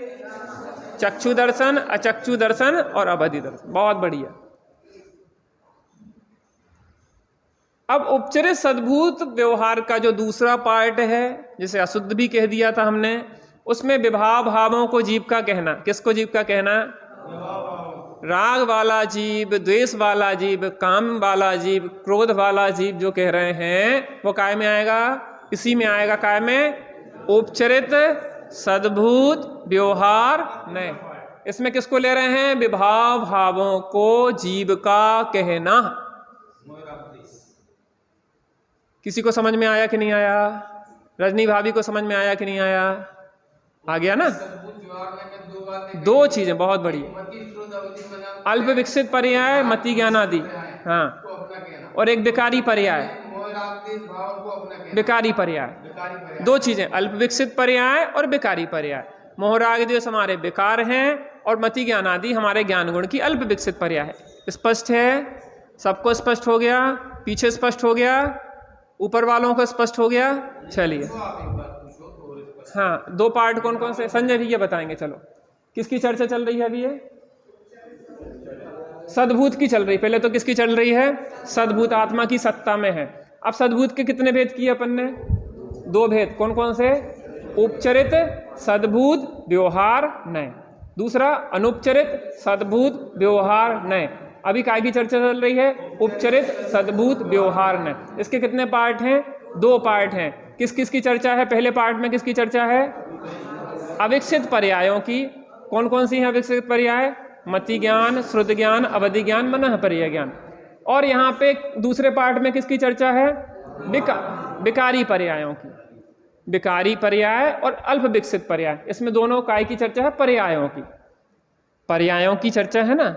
चक्षु दर्शन, अचक्षु दर्शन और अवधि दर्शन। बहुत बढ़िया। अब उपचरित सद्भूत व्यवहार का जो दूसरा पार्ट है, जिसे अशुद्ध भी कह दिया था हमने, उसमें विभाव भावों को जीव का कहना। किसको जीव का कहना? राग वाला जीव, द्वेष वाला जीव, काम वाला जीव, क्रोध वाला जीव जो कह रहे हैं वो काय में आएगा? इसी में आएगा। काय में? उपचरित सद्भूत व्यवहार नहीं। इसमें किसको ले रहे हैं? विभाव भावों को जीव का कहना। किसी को समझ में आया कि नहीं आया? रजनी भाभी को समझ में आया कि नहीं आया? आ गया ना? दो चीजें बहुत बड़ी, अल्प विकसित पर्याय मति ज्ञान आदि, हाँ, और एक विकारी पर्याय, विकारी पर्याय। दो चीजें, अल्प विकसित पर्याय और विकारी पर्याय। मोह राग द्वेष हमारे विकार हैं और मति ज्ञान आदि हमारे ज्ञान गुण की अल्प विकसित पर्याय है। स्पष्ट है? सबको स्पष्ट हो गया? पीछे स्पष्ट हो गया? ऊपर वालों को स्पष्ट हो गया? चलिए, हाँ, दो पार्ट कौन कौन से? संजय भैया बताएंगे। चलो, किसकी चर्चा चल रही है अभी? ये सद्भूत की चल रही। पहले तो किसकी चल रही है? सद्भूत आत्मा की सत्ता में है। अब सद्भूत के कितने भेद किए अपन ने? 2 भेद। कौन कौन से? उपचरित सद्भूत व्यवहार नय, दूसरा अनुपचरित सद्भूत व्यवहार नय। अभी काय की चर्चा चल रही है? उपचरित सद्भूत व्यवहार नय। इसके कितने पार्ट हैं? 2 पार्ट हैं। किस किस की चर्चा है? पहले पार्ट में किसकी चर्चा है? अविकसित पर्यायों की। कौन कौन सी हैं अविकसित पर्याय? मति ज्ञान, श्रुत ज्ञान, अवधि ज्ञान, मनः पर्याय ज्ञान। और यहाँ पे दूसरे पार्ट में किसकी चर्चा है? विकारी पर्यायों की। विकारी पर्याय और अल्प विकसित पर्याय, इसमें दोनों काय की चर्चा है? पर्यायों की। पर्यायों की चर्चा है ना।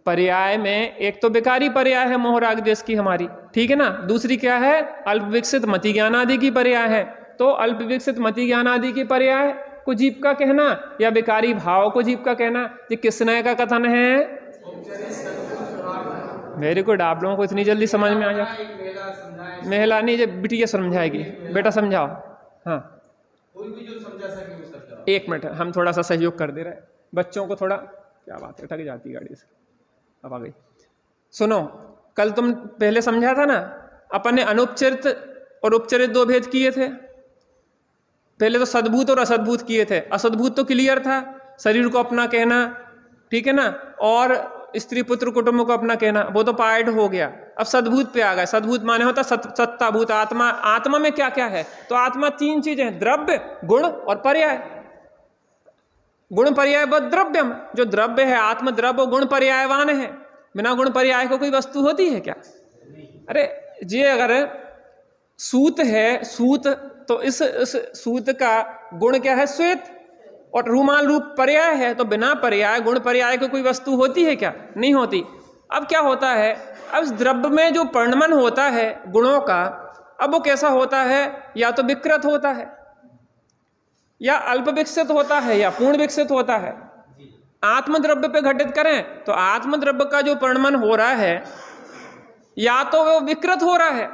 पर्याय में एक तो विकारी पर्याय है मोह राग द्वेष की हमारी, ठीक है ना। दूसरी क्या है, अल्प विकसित मति ज्ञान आदि की पर्याय है। तो अल्प विकसित मति ज्ञान आदि की पर्याय को जीव का कहना या विकारी भाव को जीव का कहना, ये किस नए का कथन है। वेरी गुड, आप लोगों को इतनी जल्दी समझ में आ जाए। महिला नहीं, जब बिटिया समझाएगी, बेटा समझाओ। हाँ, कोई भी जो समझा सके वो समझाओ। एक मिनट, हम थोड़ा सा सहयोग कर दे रहे हैं बच्चों को। थोड़ा क्या बात है, अटक जाती गाड़ी से, अब आ गई। सुनो, कल तुम पहले समझा था ना, अपन ने अनुपचरित और उपचरित दो भेद किए थे। पहले तो सद्भूत और असद्भूत किए थे। असद्भूत तो क्लियर था, शरीर को अपना कहना, ठीक है ना, और स्त्री पुत्र कुटुंब को अपना कहना, वो तो पार्ट हो गया। अब सद्भूत पे आ गए। सद्भूत माने होता सत्ताभूत आत्मा। आत्मा में क्या क्या है, तो आत्मा तीन चीजें हैं, द्रव्य, गुण और पर्याय। गुण पर्याय व द्रव्यम, जो द्रव्य है आत्म द्रव्य गुण पर्यायवान है। बिना गुण पर्याय को कोई वस्तु होती है क्या। अरे जी, अगर सूत है, सूत, तो इस सूत का गुण क्या है, श्वेत, और रूमाल रूप पर्याय है। तो बिना पर्याय गुण पर्याय को कोई वस्तु होती है क्या, नहीं होती। अब क्या होता है, अब इस द्रव्य में जो परिणमन होता है गुणों का, अब वो कैसा होता है, या तो विकृत होता है, या अल्प विकसित होता है, या पूर्ण विकसित होता है। आत्मद्रव्य पे घटित करें तो आत्मद्रव्य का जो परिणमन हो रहा है, या तो वो विकृत हो रहा है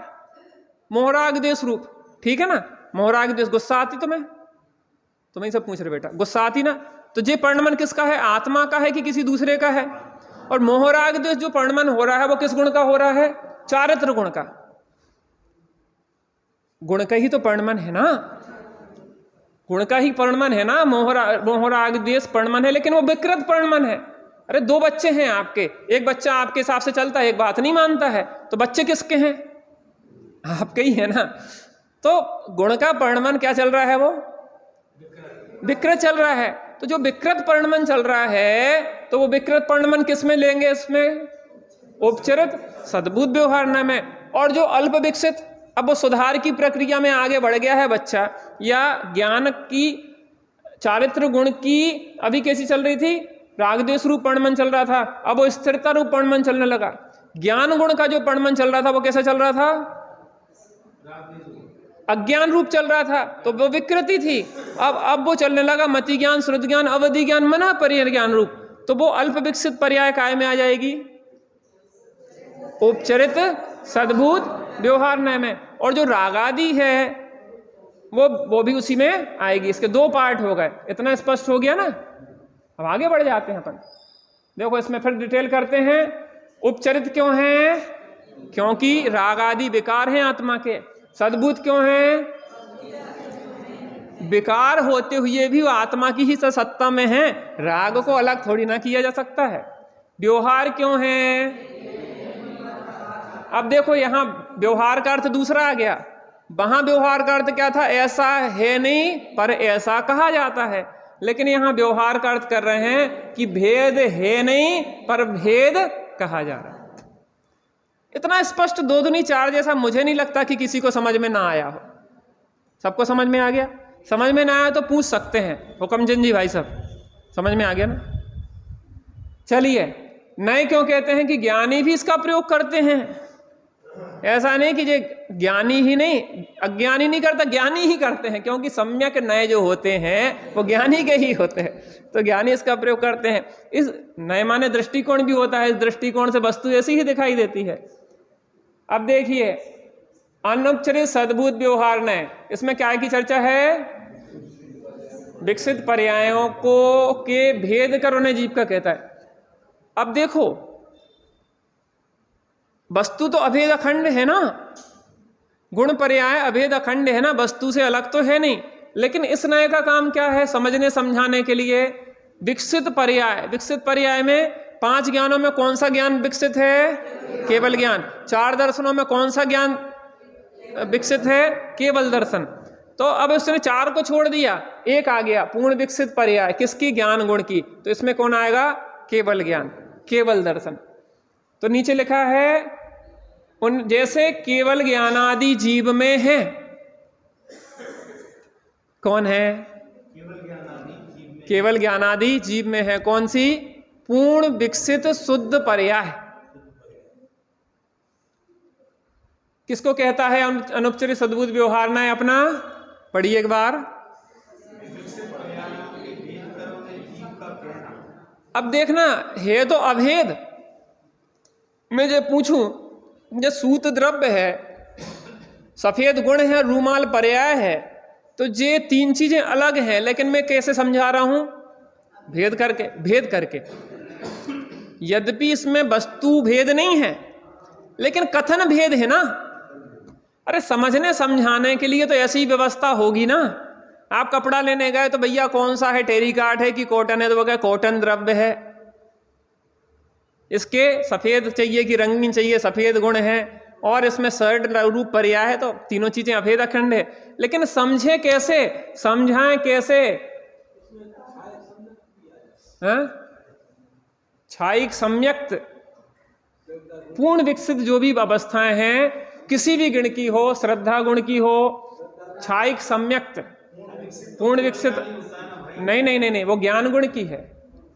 मोहराग द्वेष रूप, ठीक है ना। मोहराग द्वेष, गुस्सा आती तुम्हें सब पूछ रहे बेटा, गुस्सा आती ना, तो ये परिणमन किसका है, आत्मा का है कि किसी दूसरे का है। और मोहराग द्वेष जो परिणमन हो रहा है वो किस गुण का हो रहा है, चारित्र गुण का। गुण का ही तो परिणमन है ना, गुण का ही परिणमन है ना। मोहराग द्वेष परिणमन है, लेकिन वो विकृत परिणमन है। अरे दो बच्चे हैं आपके, एक बच्चा आपके हिसाब से चलता है, एक बात नहीं मानता है, तो बच्चे किसके हैं, आपके ही है ना। तो गुण का परिणमन क्या चल रहा है, वो विकृत चल रहा है। तो जो विकृत परिणमन चल रहा है, तो वो विकृत परिणमन किस में लेंगे, इसमें उपचरित सद्भूत व्यवहार में। और जो अल्प विकसित, अब वो सुधार की प्रक्रिया में आगे बढ़ गया है बच्चा, या ज्ञान की चारित्र गुण की अभी कैसी चल रही थी, राग द्वेष रूप परिणमन चल रहा था, अब वो स्थिरता रूप परिणमन चलने लगा। ज्ञान गुण का जो परिणमन चल रहा था वो कैसा चल रहा था, अज्ञान रूप चल रहा था, तो वो विकृति थी। अब वो चलने लगा मति ज्ञान, श्रुति ज्ञान, अवधि ज्ञान, मना परिज्ञान रूप, तो वो अल्प विकसित पर्याय काय में आ जाएगी, उपचरित सद्भूत व्यवहार नय में। और जो रागादि है वो भी उसी में आएगी। इसके दो पार्ट हो गए, इतना स्पष्ट हो गया ना। अब आगे बढ़ जाते हैं अपन, देखो इसमें फिर डिटेल करते हैं। उपचरित क्यों है, क्योंकि रागादि विकार हैं आत्मा के। सद्भूत क्यों है, विकार होते हुए भी वो आत्मा की ही सत्ता में है, राग को अलग थोड़ी ना किया जा सकता है। व्यवहार क्यों है, अब देखो यहां व्यवहार का अर्थ दूसरा आ गया। वहां व्यवहार का अर्थ क्या था, ऐसा है नहीं पर ऐसा कहा जाता है। लेकिन यहां व्यवहार का अर्थ कर रहे हैं कि भेद है नहीं पर भेद कहा जा रहा है। इतना स्पष्ट, दो दूनी चार जैसा मुझे नहीं लगता कि किसी को समझ में ना आया हो। सबको समझ में आ गया। समझ में ना आया तो पूछ सकते हैं, हुक्मचंद जी भाई साहब समझ में आ गया ना। चलिए, नए क्यों कहते हैं कि ज्ञानी भी इसका प्रयोग करते हैं। ऐसा नहीं कि ये ज्ञानी ही नहीं, अज्ञानी नहीं करता, ज्ञानी ही करते हैं, क्योंकि सम्यक नए जो होते हैं वो ज्ञानी के ही होते हैं, तो ज्ञानी इसका प्रयोग करते हैं। इस नए माने दृष्टिकोण भी होता है, इस दृष्टिकोण से वस्तु ऐसी ही दिखाई देती है। अब देखिए, अनुपचरित सद्भूत व्यवहार नय, इसमें क्या की चर्चा है, विकसित पर्यायों को के भेद कर उन्हें जीव का कहता है। अब देखो, वस्तु तो अभेद अखंड है ना, गुण पर्याय अभेद अखंड है ना, वस्तु से अलग तो है नहीं। लेकिन इस नए का काम क्या है, समझने समझाने के लिए विकसित पर्याय। विकसित पर्याय में 5 ज्ञानों में कौन सा ज्ञान विकसित है, केवल ज्ञान। 4 दर्शनों में कौन सा ज्ञान विकसित है, केवल दर्शन। तो अब उसने 4 को छोड़ दिया, एक आ गया पूर्ण विकसित पर्याय, किसकी, ज्ञान गुण की। तो इसमें कौन आएगा, केवल ज्ञान, केवल दर्शन। तो नीचे लिखा है, उन जैसे केवल ज्ञानादि जीव में है। कौन है, केवल ज्ञानादि जीव में है। कौन सी, पूर्ण विकसित शुद्ध पर्याय किसको कहता है? अनुपचरित सद्भूत व्यवहार न्याय अपना पढ़िए एक बार। अब देखना है तो अभेद मैं जो पूछूं, जो सूत द्रव्य है, सफेद गुण है, रूमाल पर्याय है, तो ये तीन चीजें अलग हैं, लेकिन मैं कैसे समझा रहा हूं? भेद करके। यद्यपि इसमें वस्तु भेद नहीं है, लेकिन कथन भेद है ना। अरे समझने समझाने के लिए तो ऐसी व्यवस्था होगी ना। आप कपड़ा लेने गए तो भैया कौन सा है, टेरिकॉट है कि कॉटन है, तो वो कहे कॉटन द्रव्य है। इसके सफेद चाहिए कि रंगीन चाहिए, सफेद गुण है, और इसमें शर्ट रूप पर्याय है, तो तीनों चीजें अभेद अखंड है। लेकिन समझे कैसे, समझाएं कैसे? छायिक सम्यक्त पूर्ण विकसित जो भी अवस्थाएं हैं, किसी भी गुण की हो, श्रद्धा गुण की हो, छायिक सम्यक्त पूर्ण विकसित नहीं, वो ज्ञान गुण की है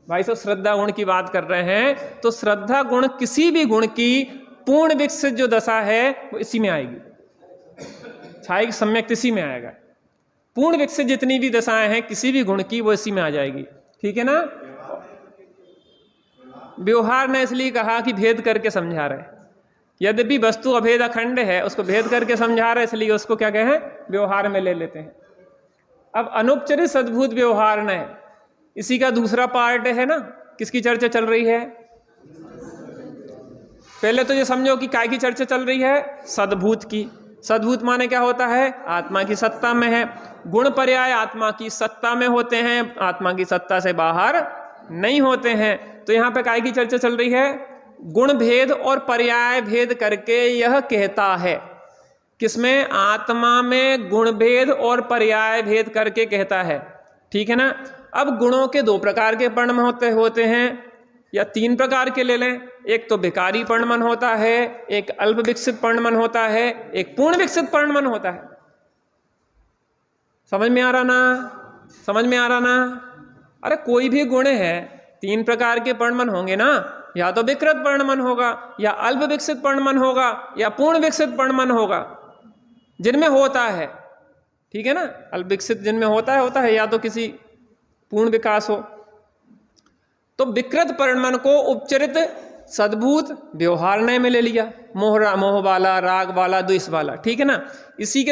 भाई साहब। श्रद्धा गुण की बात कर रहे हैं, तो श्रद्धा गुण किसी भी गुण की पूर्ण विकसित जो दशा है वो इसी में आएगी। छायिक सम्यक्त इसी में आएगा। पूर्ण विकसित जितनी भी दशाएं हैं किसी भी गुण की, वो इसी में आ जाएगी। ठीक है ना? व्यवहार ने इसलिए कहा कि भेद करके समझा रहे। यद्यपि वस्तु अभेद अखंड है, उसको भेद करके समझा रहे, इसलिए उसको क्या कहें? व्यवहार में ले लेते हैं। अब अनुपचरित सद्भूत व्यवहार ने, इसी का दूसरा पार्ट है ना। किसकी चर्चा चल रही है? पहले तो ये समझो कि काय की चर्चा चल रही है? सद्भूत की। सद्भूत माने क्या होता है? आत्मा की सत्ता में है। गुण पर्याय आत्मा की सत्ता में होते हैं, आत्मा की सत्ता से बाहर नहीं होते हैं। तो यहाँ पे काय की चर्चा चल रही है? गुण भेद और पर्याय भेद करके यह कहता है। किसमें? आत्मा में गुण भेद और पर्याय भेद करके कहता है। ठीक है ना? अब गुणों के दो प्रकार के वर्णन होते हैं, या तीन प्रकार के ले लें। एक तो विकारी वर्णन होता है, एक अल्प विकसित वर्णन होता है, एक पूर्ण विकसित वर्णन होता है। समझ में आ रहा ना? अरे कोई भी गुण है, तीन प्रकार के वर्णन होंगे ना। या तो विकृत वर्णन होगा, या अल्प विकसित वर्णन होगा, या पूर्ण विकसित वर्णन होगा, जिनमें होता है। ठीक है ना? अल्प विकसित जिनमें होता है, या तो किसी पूर्ण विकास हो। तो विकृत वर्णन को उपचरित सद्भूत व्यवहार में ले लिया। मोह वाला, राग वाला, द्वेष वाला। ठीक है ना? इसी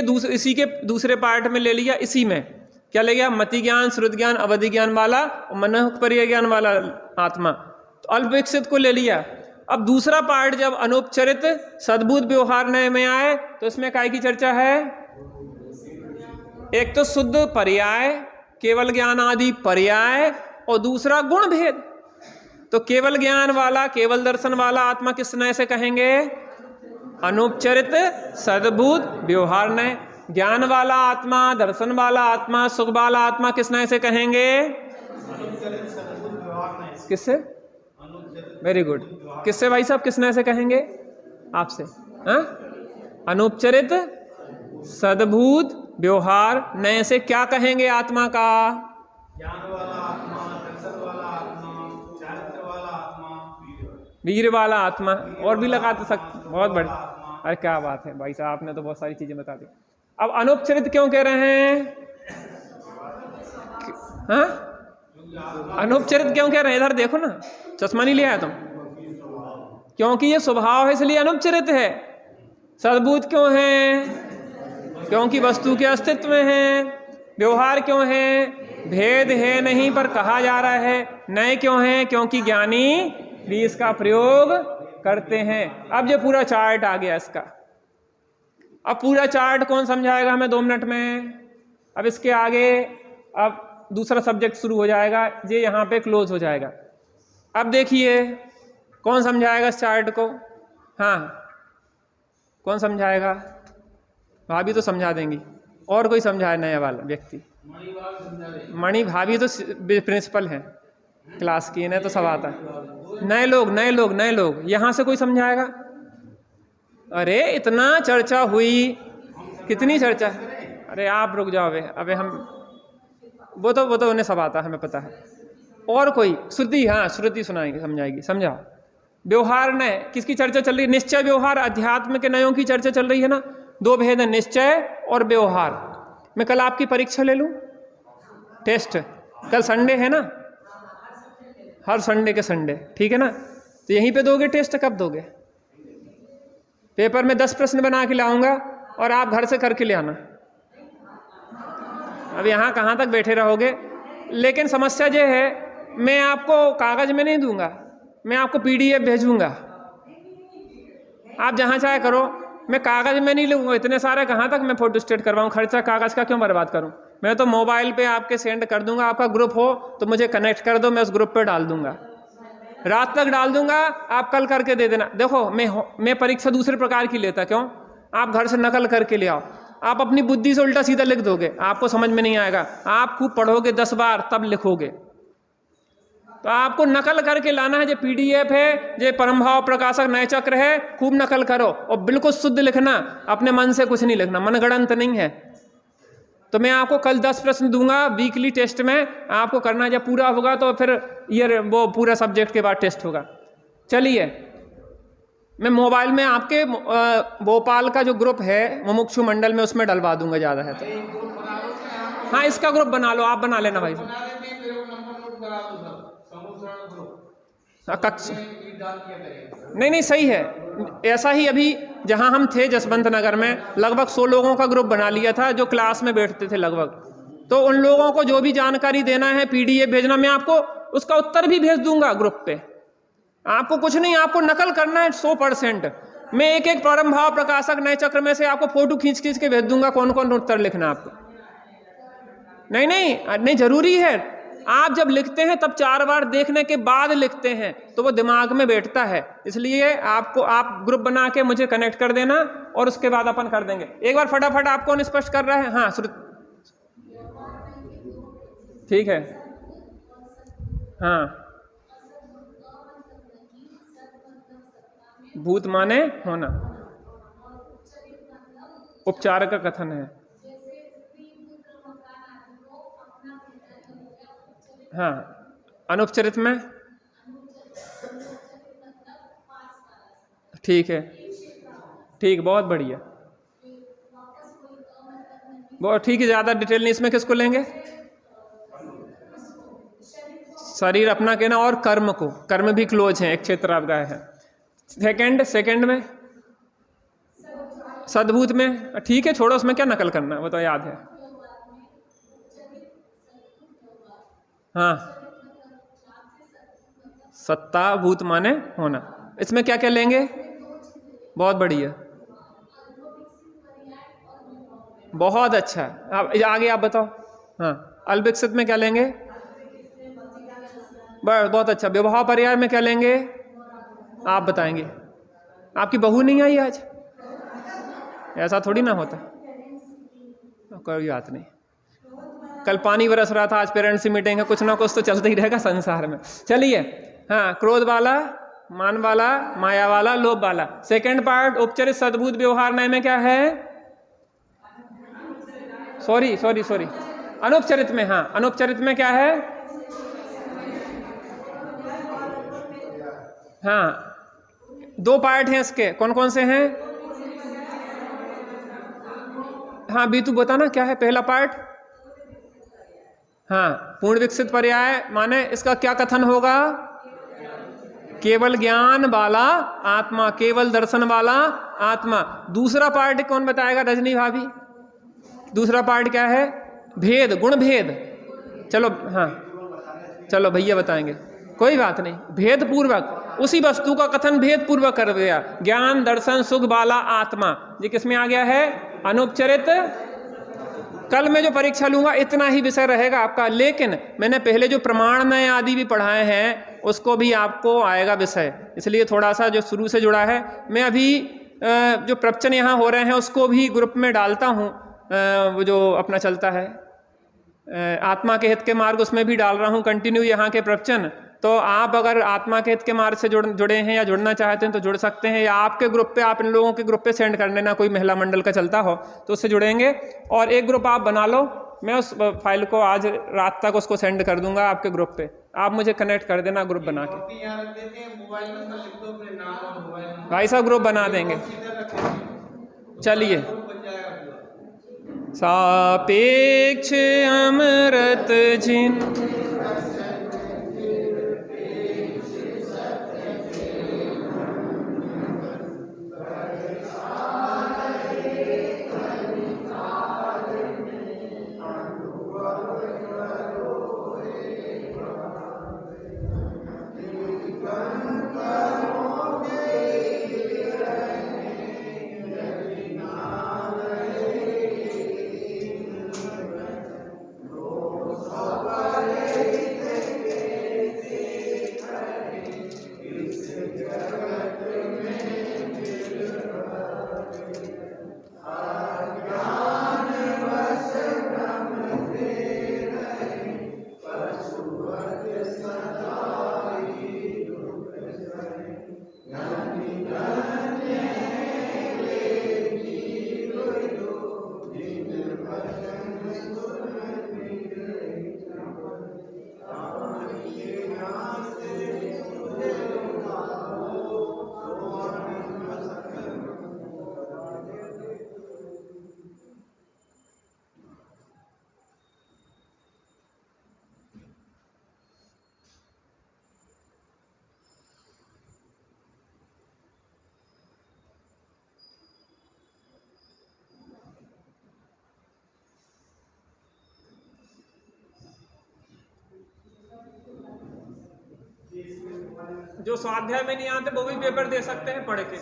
के दूसरे पार्ट में ले लिया। इसी में क्या ले गया? मति ज्ञान, श्रुत ज्ञान, अवधि ज्ञान वाला और मन पर्याय ज्ञान वाला आत्मा। तो अल्प विकसित को ले लिया। अब दूसरा पार्ट जब अनुपचरित सद्भूत व्यवहार में आए, तो इसमें काय की चर्चा है? एक तो शुद्ध पर्याय, केवल ज्ञान आदि पर्याय, और दूसरा गुण भेद। तो केवल ज्ञान वाला, केवल दर्शन वाला आत्मा किस नय से कहेंगे? अनुपचरित सद्भूत व्यवहार नय। ज्ञान वाला आत्मा, दर्शन वाला आत्मा, सुख वाला आत्मा किस नय से कहेंगे? किससे? Very good. किससे भाई साहब? किस नय से कहेंगे? आपसे। अनुपचरित सद्भूत व्यवहार नय से क्या कहेंगे आत्मा का? ज्ञान वाला आत्मा, दर्शन वाला आत्मा, चारित्र वाला आत्मा, वीर वाला आत्मा, और भी लगा तो सकते। बहुत बढ़िया। अरे क्या बात है भाई साहब, आपने तो बहुत सारी चीजें बता दी। अब अनुपचरित क्यों कह रहे हैं? अनुपचरित क्यों कह रहे हैं? इधर देखो ना, चश्मा नहीं लिया है तुम? क्योंकि ये स्वभाव है, इसलिए अनुपचरित है। सद्भूत क्यों है? क्योंकि वस्तु के अस्तित्व में है। व्यवहार क्यों है? भेद है नहीं, पर कहा जा रहा है। नए क्यों है? क्योंकि ज्ञानी भी इसका प्रयोग करते हैं। अब ये पूरा चार्ट आ गया इसका। अब पूरा चार्ट कौन समझाएगा हमें 2 मिनट में? अब इसके आगे अब दूसरा सब्जेक्ट शुरू हो जाएगा, ये यहाँ पे क्लोज हो जाएगा। अब देखिए कौन समझाएगा इस चार्ट को? हाँ, कौन समझाएगा? भाभी तो समझा देंगी, और कोई समझाए नया वाला व्यक्ति? मणि भाभी तो प्रिंसिपल हैं क्लास की, इन्हें तो सब आता है। नए लोग यहाँ से कोई समझाएगा? अरे इतना चर्चा हुई, कितनी चर्चा? अरे आप रुक जाओ। अबे हम वो तो उन्हें सब आता है, हमें पता है। और कोई श्रुति, हाँ श्रुति सुनाएगी, समझाएगी, समझा। व्यवहार नय किसकी चर्चा चल रही है? निश्चय व्यवहार अध्यात्म के नयों की चर्चा चल रही है ना। दो भेद है, निश्चय और व्यवहार। मैं कल आपकी परीक्षा ले लूं, टेस्ट, कल संडे है ना, हर संडे के संडे, ठीक है ना। तो यहीं पे दोगे टेस्ट, कब दोगे? पेपर में 10 प्रश्न बना के लाऊंगा और आप घर से करके ले आना। अब यहाँ कहाँ तक बैठे रहोगे? लेकिन समस्या ये है, मैं आपको कागज में नहीं दूंगा, मैं आपको PDF भेजूंगा। आप जहाँ चाहे करो, मैं कागज में नहीं लूँगा। इतने सारे कहाँ तक मैं फोटो स्टेट करवाऊँ? खर्चा कागज का क्यों बर्बाद करूँ? मैं तो मोबाइल पे आपके सेंड कर दूंगा। आपका ग्रुप हो तो मुझे कनेक्ट कर दो, मैं उस ग्रुप पे डाल दूंगा, रात तक डाल दूंगा, आप कल करके दे देना। देखो मैं परीक्षा दूसरे प्रकार की लेता, क्यों? आप घर से नकल करके ले आओ, आप अपनी बुद्धि से उल्टा सीधा लिख दोगे, आपको समझ में नहीं आएगा। आप खूब पढ़ोगे 10 बार तब लिखोगे। तो आपको नकल करके लाना है। जो PDF है, जो परम भाव प्रकाशक नए चक्र है, खूब नकल करो और बिल्कुल शुद्ध लिखना, अपने मन से कुछ नहीं लिखना, मनगढ़ंत नहीं है। तो मैं आपको कल 10 प्रश्न दूंगा वीकली टेस्ट में, आपको करना। जब पूरा होगा तो फिर ये वो पूरा सब्जेक्ट के बाद टेस्ट होगा। चलिए, मैं मोबाइल में आपके भोपाल का जो ग्रुप है मुमुक्षु मंडल में, उसमें डलवा दूंगा, ज़्यादा है तो। हाँ, इसका ग्रुप बना लो, आप बना लेना भाई। कक्ष नहीं, सही है। ऐसा ही अभी जहां हम थे जसवंत नगर में, लगभग 100 लोगों का ग्रुप बना लिया था जो क्लास में बैठते थे लगभग। तो उन लोगों को जो भी जानकारी देना है, PDF भेजना, मैं आपको उसका उत्तर भी भेज दूंगा ग्रुप पे। आपको कुछ नहीं, आपको नकल करना है 100%। मैं एक एक परम भाव प्रकाशक नए चक्र में से आपको फोटो खींच के भेज दूंगा, कौन कौन उत्तर लिखना आपको। नहीं, जरूरी है। आप जब लिखते हैं तब 4 बार देखने के बाद लिखते हैं, तो वो दिमाग में बैठता है। इसलिए आपको, आप ग्रुप बना के मुझे कनेक्ट कर देना और उसके बाद अपन कर देंगे। एक बार फटाफट आप कौन स्पष्ट कर रहा है? हाँ, ठीक है। हाँ, भूत माने होना, उपचार का कथन है। हाँ, अनुपचरित में ठीक है, ठीक, बहुत बढ़िया, बहुत ठीक है। ज़्यादा डिटेल नहीं इसमें, किसको लेंगे? शरीर अपना कहना और कर्म को, कर्म भी क्लोज है, एक क्षेत्र आप गए हैं। सेकंड में सद्भूत में, ठीक है, छोड़ो, उसमें क्या नकल करना, वो तो याद है। हाँ, सत्ता भूत माने होना, इसमें क्या क्या लेंगे? बहुत बढ़िया, बहुत अच्छा। आप आगे आप बताओ। हाँ, अल्पविकसित में क्या लेंगे? बहुत अच्छा। विवाह पर्याय में क्या लेंगे? आप बताएंगे। आपकी बहू नहीं आई आज? ऐसा थोड़ी ना होता, कोई बात नहीं। कल पानी बरस रहा था, आज पेरेंट्स की मीटिंग है, कुछ ना कुछ तो चलता ही रहेगा संसार में। चलिए, हाँ, क्रोध वाला, मान वाला, माया वाला, लोभ वाला। सेकंड पार्ट, उपचरित सद्भूत व्यवहार नय में क्या है? सॉरी, अनुपचरित में। हाँ, अनुपचरित में क्या है? हाँ, 2 पार्ट हैं इसके, कौन कौन से हैं? हाँ, बीतू बताना क्या है पहला पार्ट? हाँ, पूर्ण विकसित पर्याय माने इसका क्या कथन होगा? केवल ज्ञान वाला आत्मा, केवल दर्शन वाला आत्मा। दूसरा पार्ट कौन बताएगा? रजनी भाभी। दूसरा पार्ट क्या है? भेद, गुण भेद। चलो, हाँ, चलो भैया बताएंगे, कोई बात नहीं। भेद पूर्वक उसी वस्तु का कथन भेद पूर्वक कर दिया। ज्ञान, दर्शन, सुख वाला आत्मा, ये किसमें आ गया है? अनुपचरित। कल मैं जो परीक्षा लूंगा इतना ही विषय रहेगा आपका, लेकिन मैंने पहले जो प्रमाण नय आदि भी पढ़ाए हैं उसको भी आपको आएगा विषय, इसलिए थोड़ा सा जो शुरू से जुड़ा है। मैं अभी जो प्रवचन यहाँ हो रहे हैं उसको भी ग्रुप में डालता हूँ, वो जो अपना चलता है आत्मा के हित के मार्ग, उसमें भी डाल रहा हूँ कंटिन्यू यहाँ के प्रवचन। तो आप अगर आत्मा के हित के मार्ग से जुड़े हैं या जुड़ना चाहते हैं तो जुड़ सकते हैं, या आपके ग्रुप पे, आप इन लोगों के ग्रुप पे सेंड कर देना, कोई महिला मंडल का चलता हो तो उससे जुड़ेंगे। और एक ग्रुप आप बना लो, मैं उस फाइल को आज रात तक उसको सेंड कर दूंगा आपके ग्रुप पे। आप मुझे कनेक्ट कर देना ग्रुप बना के। कॉपी यहाँ रख देते हैं, मोबाइल नंबर लिख दो, अपने नाम और मोबाइल नंबर। भाई साहब ग्रुप बना देंगे। इधर रख देंगे, चलिए। ग्रुप बन जाएगा पूरा। सापेक्ष अमृत जिन जो स्वाध्याय में नहीं आते वो भी पेपर दे सकते हैं पढ़ के।